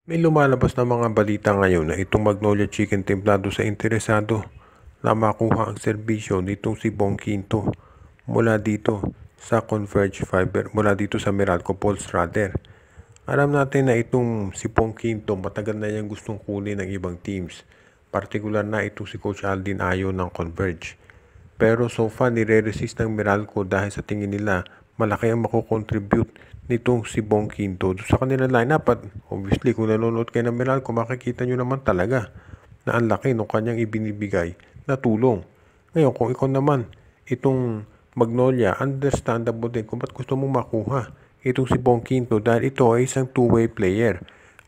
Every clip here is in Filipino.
May lumalabas na mga balita ngayon na itong Magnolia Chicken templado sa interesado na makuha ang serbisyo nitong si Bong Quinto mula dito sa Converge Fiber, mula dito sa Meralco Pulse Radar. Alam natin na itong si Bong Quinto matagal na niyang gustong kunin ng ibang teams, partikular na itong si Coach Aldin Ayo ng Converge. Pero so far nire-resist ng Meralco dahil sa tingin nila malaki ang makukontribute nitong si Bong Quinto sa kanilang lineup. At obviously kung nanonood kayo ng Meralco, makikita nyo naman talaga na ang laki ng kanyang ibinibigay na tulong. Ngayon kung ikaw naman itong Magnolia, understandable din kung ba't gusto mong makuha itong si Bong Quinto dahil ito ay isang two-way player.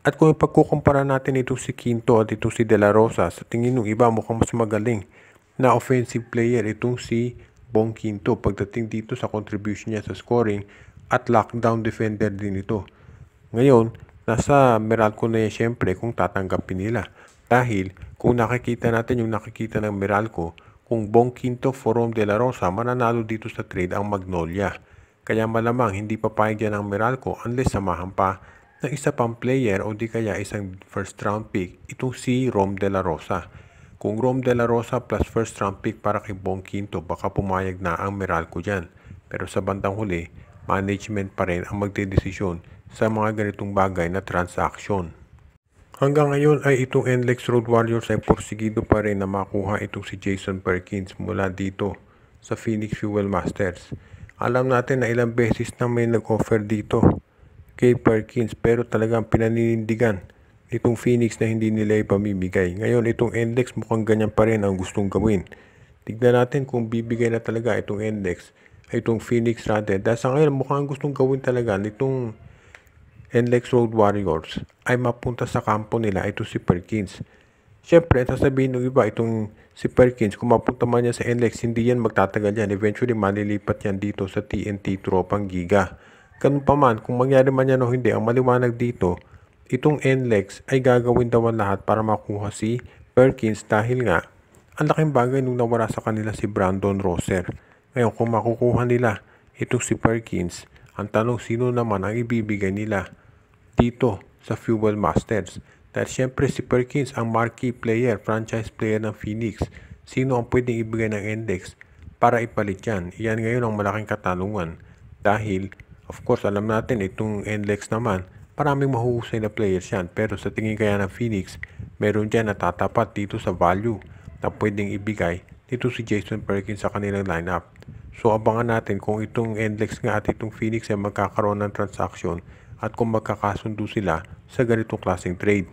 At kung ipagkukumpara natin itong si Quinto at itong si De La Rosa, sa tingin ng iba mukhang mas magaling na offensive player itong si Bong Quinto pagdating dito sa contribution niya sa scoring at lockdown defender din ito. Ngayon, nasa Meralco na yan syempre kung tatanggapin nila. Dahil kung nakikita natin yung nakikita ng Meralco, kung Bong Quinto from De La Rosa, mananalo dito sa trade ang Magnolia. Kaya malamang hindi papayag yan ang Meralco unless samahan pa ng isa pang player o di kaya isang first round pick itong si Rom De La Rosa. Kung Rom De La Rosa plus first round pick para kay Bong Quinto, baka pumayag na ang Meralco dyan. Pero sa bandang huli, management pa rin ang magdedesisyon sa mga ganitong bagay na transaction. Hanggang ngayon ay itong NLEX Road Warriors ay porsigido pa rin na makuha itong si Jason Perkins mula dito sa Phoenix Fuel Masters. Alam natin na ilang beses na may nag-offer dito kay Perkins pero talagang pinaninindigan itong Phoenix na hindi nila ipamimigay. Ngayon itong NLEX mukhang ganyan pa rin ang gustong gawin. Tignan natin kung bibigay na talaga itong NLEX ay itong Phoenix Radar. Dahil sa ngayon mukhang gustong gawin talaga nitong NLEX Road Warriors ay mapunta sa kampo nila ito si Perkins. Siyempre, sasabihin ng iba itong si Perkins, kung mapunta man niya sa NLEX, hindi yan magtatagal yan. Eventually, malilipat yan dito sa TNT Tropang Giga. Ganun pa man, kung mangyari man yan o hindi, ang maliwanag dito, itong NLEX ay gagawin daw ang lahat para makuha si Perkins dahil nga, ang laking bagay nung nawala sa kanila si Brandon Roser. Ngayon, kung makukuha nila itong si Perkins, ang tanong sino naman ang ibibigay nila dito sa Fuel Masters. Dahil siyempre si Perkins ang marquee player, franchise player ng Phoenix. Sino ang pwedeng ibigay ng index para ipalit yan? Iyan ngayon ang malaking katanungan. Dahil, of course, alam natin itong NLEX naman, maraming mahuhusay na players yan. Pero sa tingin kaya ng Phoenix, meron dyan na tatapat dito sa value na pwedeng ibigay dito si Jason Perkins sa kanilang lineup. So abangan natin kung itong NLEX nga at itong Phoenix ay magkakaroon ng transaction at kung magkakasundo sila sa ganitong klaseng trade.